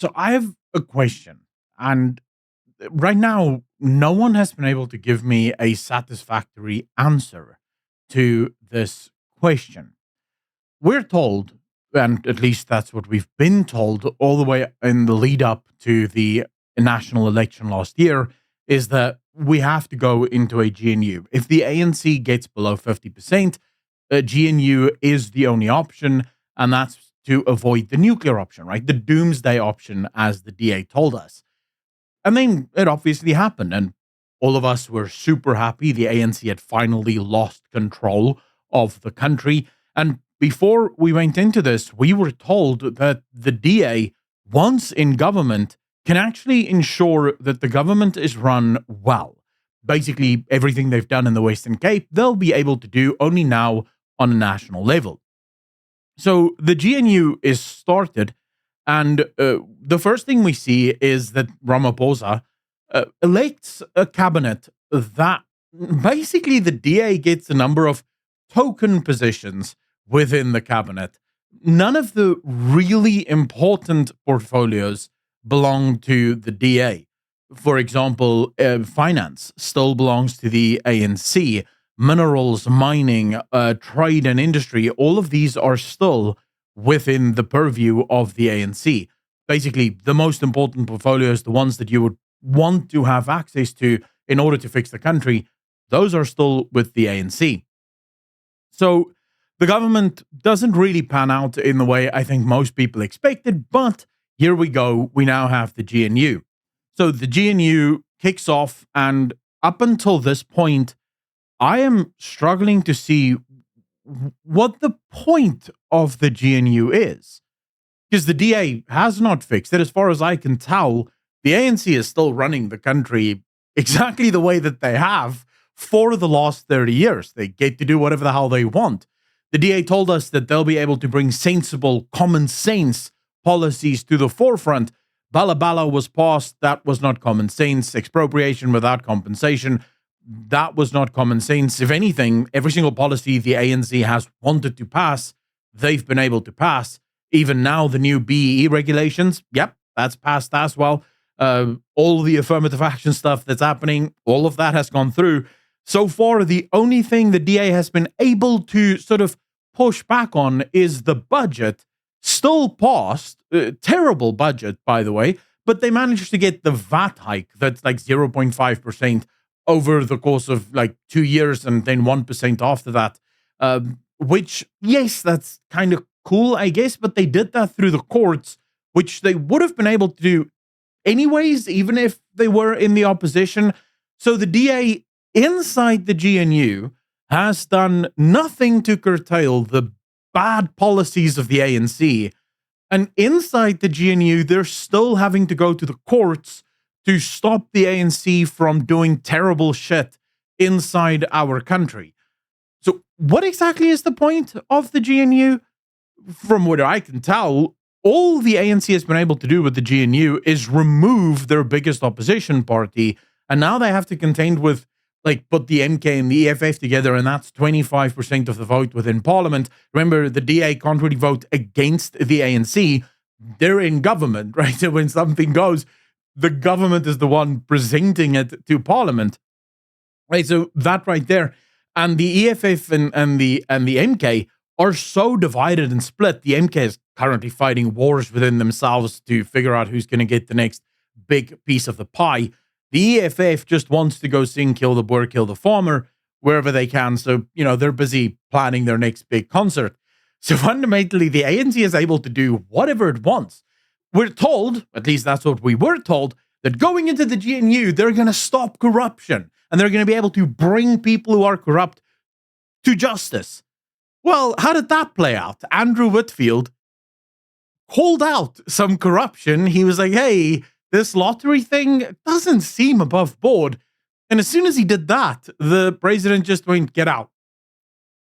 So I have a question, and right now, no one has been able to give me a satisfactory answer to this question. We're told, and at least that's what we've been told all the way in the lead up to the national election last year, is that we have to go into a GNU. If the ANC gets below 50%, a GNU is the only option, and that's to avoid the nuclear option, right? The doomsday option, as the DA told us. And then it obviously happened, and all of us were super happy. The ANC had finally lost control of the country. And before we went into this, we were told that the DA, once in government, can actually ensure that the government is run well. Basically, everything they've done in the Western Cape, they'll be able to do only now on a national level. So the GNU is started, and the first thing we see is that Ramaphosa elects a cabinet that basically the DA gets a number of token positions within the cabinet. None of the really important portfolios belong to the DA. For example, finance still belongs to the ANC. Minerals, mining, trade, and industry, all of these are still within the purview of the ANC. Basically, the most important portfolios, the ones that you would want to have access to in order to fix the country, those are still with the ANC. So the government doesn't really pan out in the way I think most people expected, but here we go. We now have the GNU. So the GNU kicks off, and up until this point, I am struggling to see what the point of the GNU is. Because the DA has not fixed it. As far as I can tell, the ANC is still running the country exactly the way that they have for the last 30 years. They get to do whatever the hell they want. The DA told us that they'll be able to bring sensible, common sense policies to the forefront. Bala Bala was passed. That was not common sense. Expropriation without compensation. That was not common sense. If anything, every single policy the ANC has wanted to pass, they've been able to pass. Even now, the new BEE regulations, yep, that's passed as well. All the affirmative action stuff that's happening, all of that has gone through. So far, the only thing the DA has been able to sort of push back on is the budget. Still passed, terrible budget, by the way, but they managed to get the VAT hike that's like 0.5% over the course of like 2 years and then 1% after that, which, yes, that's kind of cool, I guess, but they did that through the courts, which they would have been able to do anyways, even if they were in the opposition. So the DA inside the GNU has done nothing to curtail the bad policies of the ANC. And inside the GNU, they're still having to go to the courts to stop the ANC from doing terrible shit inside our country. So what exactly is the point of the GNU? From what I can tell, all the ANC has been able to do with the GNU is remove their biggest opposition party, and now they have to contend with, like, put the MK and the EFF together, and that's 25% of the vote within Parliament. Remember, the DA can't really vote against the ANC. They're in government, right? So when something goes, the government is the one presenting it to Parliament, right? So that right there, and the EFF and the MK are so divided and split. The MK is currently fighting wars within themselves to figure out who's going to get the next big piece of the pie. The EFF just wants to go sing "Kill the Boer, Kill the Farmer" wherever they can. So, they're busy planning their next big concert. So fundamentally, the ANC is able to do whatever it wants. We're told, at least that's what we were told, that going into the GNU, they're going to stop corruption and they're going to be able to bring people who are corrupt to justice. Well, how did that play out? Andrew Whitfield called out some corruption. He was like, hey, this lottery thing doesn't seem above board. And as soon as he did that, the president just went, get out.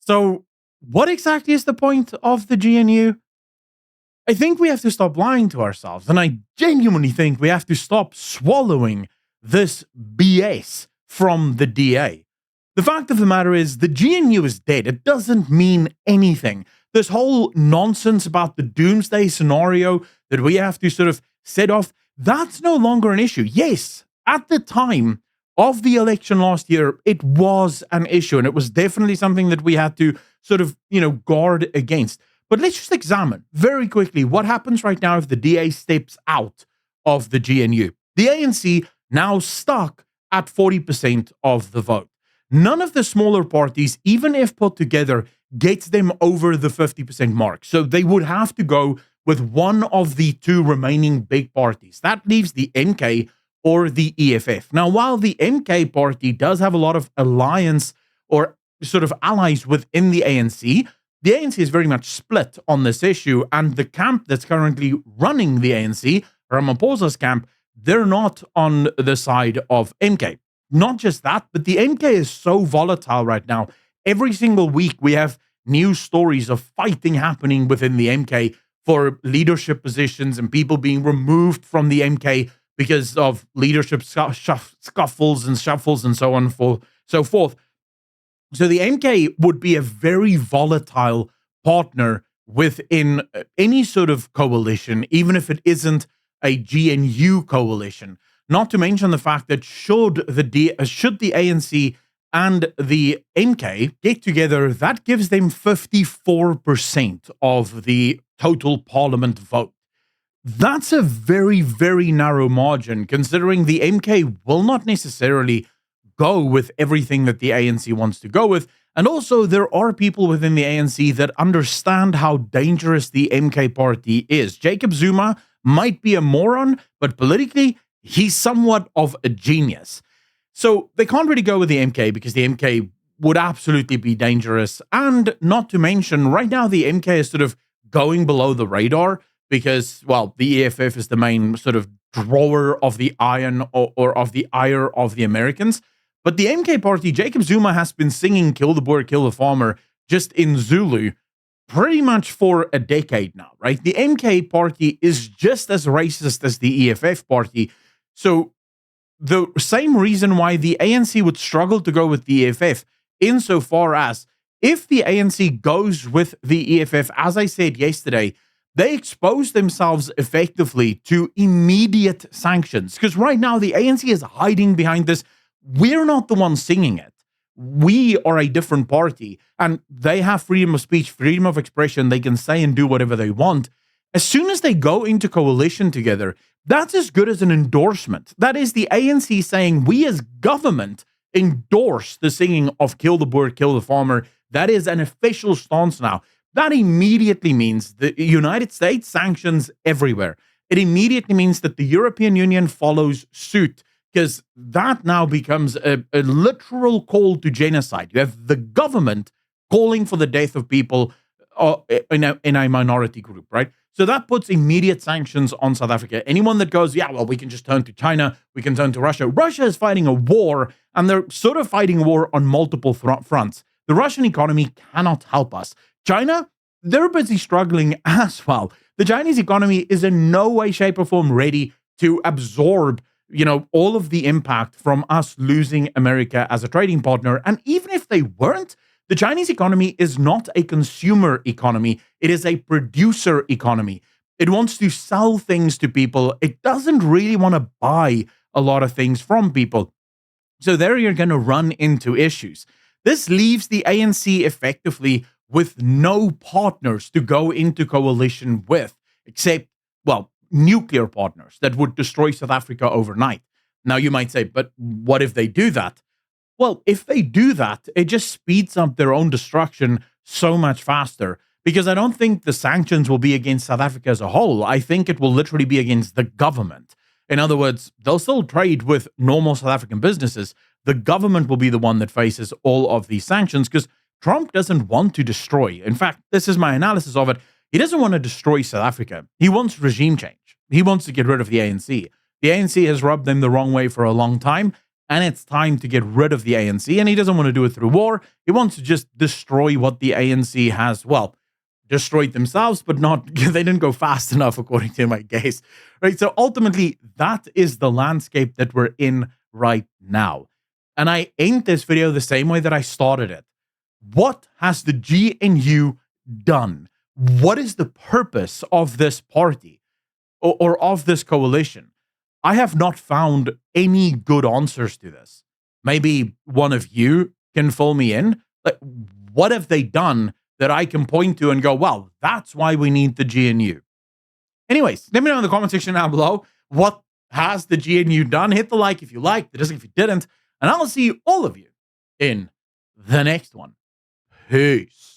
So what exactly is the point of the GNU? I think we have to stop lying to ourselves. And I genuinely think we have to stop swallowing this BS from the DA. The fact of the matter is the GNU is dead. It doesn't mean anything. This whole nonsense about the doomsday scenario that we have to sort of set off, that's no longer an issue. Yes, at the time of the election last year, it was an issue, and it was definitely something that we had to sort of, guard against. But let's just examine very quickly what happens right now if the DA steps out of the GNU. The ANC now stuck at 40% of the vote. None of the smaller parties, even if put together, gets them over the 50% mark. So they would have to go with one of the two remaining big parties. That leaves the MK or the EFF. Now, while the MK party does have a lot of alliance or sort of allies within the ANC is very much split on this issue, and the camp that's currently running the ANC, Ramaphosa's camp, they're not on the side of MK. Not just that, but the MK is so volatile right now. Every single week we have news stories of fighting happening within the MK for leadership positions and people being removed from the MK because of leadership scuffles and shuffles and so on so forth. So the MK would be a very volatile partner within any sort of coalition, even if it isn't a GNU coalition. Not to mention the fact that should the ANC and the MK get together, that gives them 54% of the total parliament vote. That's a very, very narrow margin, considering the MK will not necessarily go with everything that the ANC wants to go with. And also, there are people within the ANC that understand how dangerous the MK party is. Jacob Zuma might be a moron, but politically, he's somewhat of a genius. So they can't really go with the MK because the MK would absolutely be dangerous. And not to mention, right now, the MK is sort of going below the radar because, well, the EFF is the main sort of drawer of the iron or of the ire of the Americans. But the MK party, Jacob Zuma has been singing Kill the Boer, Kill the Farmer just in Zulu pretty much for a decade now, right? The MK party is just as racist as the EFF party. So the same reason why the ANC would struggle to go with the EFF insofar as if the ANC goes with the EFF, as I said yesterday, they expose themselves effectively to immediate sanctions. Because right now the ANC is hiding behind this. We're not the ones singing it. We are a different party, and they have freedom of speech, freedom of expression. They can say and do whatever they want. As soon as they go into coalition together, that's as good as an endorsement. That is the ANC saying, we as government endorse the singing of Kill the Boer, Kill the Farmer. That is an official stance now. That immediately means the United States sanctions everywhere. It immediately means that the European Union follows suit, because that now becomes a literal call to genocide. You have the government calling for the death of people in a minority group, right? So that puts immediate sanctions on South Africa. Anyone that goes, yeah, well, we can just turn to China, we can turn to Russia. Russia is fighting a war, and they're sort of fighting a war on multiple fronts. The Russian economy cannot help us. China, they're busy struggling as well. The Chinese economy is in no way, shape, or form ready to absorb all of the impact from us losing America as a trading partner. And even if they weren't, the Chinese economy is not a consumer economy. It is a producer economy. It wants to sell things to people. It doesn't really want to buy a lot of things from people. So there you're going to run into issues. This leaves the ANC effectively with no partners to go into coalition with, except, well, nuclear partners that would destroy South Africa overnight. Now, you might say, but what if they do that? Well, if they do that, it just speeds up their own destruction so much faster, because I don't think the sanctions will be against South Africa as a whole. I think it will literally be against the government. In other words, they'll still trade with normal South African businesses. The government will be the one that faces all of these sanctions, because Trump doesn't want to destroy. In fact, this is my analysis of it. He doesn't want to destroy South Africa. He wants regime change. He wants to get rid of the ANC. The ANC has rubbed them the wrong way for a long time, and it's time to get rid of the ANC. And he doesn't want to do it through war. He wants to just destroy what the ANC has, well, destroyed themselves, but not, they didn't go fast enough, according to my guess. Right? So ultimately, that is the landscape that we're in right now. And I end this video the same way that I started it. What has the GNU done? What is the purpose of this party? or of this coalition, I have not found any good answers to this. Maybe one of you can fill me in. Like, what have they done that I can point to and go, well, that's why we need the GNU? Anyways, let me know in the comment section down below, what has the GNU done? Hit the like if you liked, the dislike if you didn't, and I'll see all of you in the next one. Peace.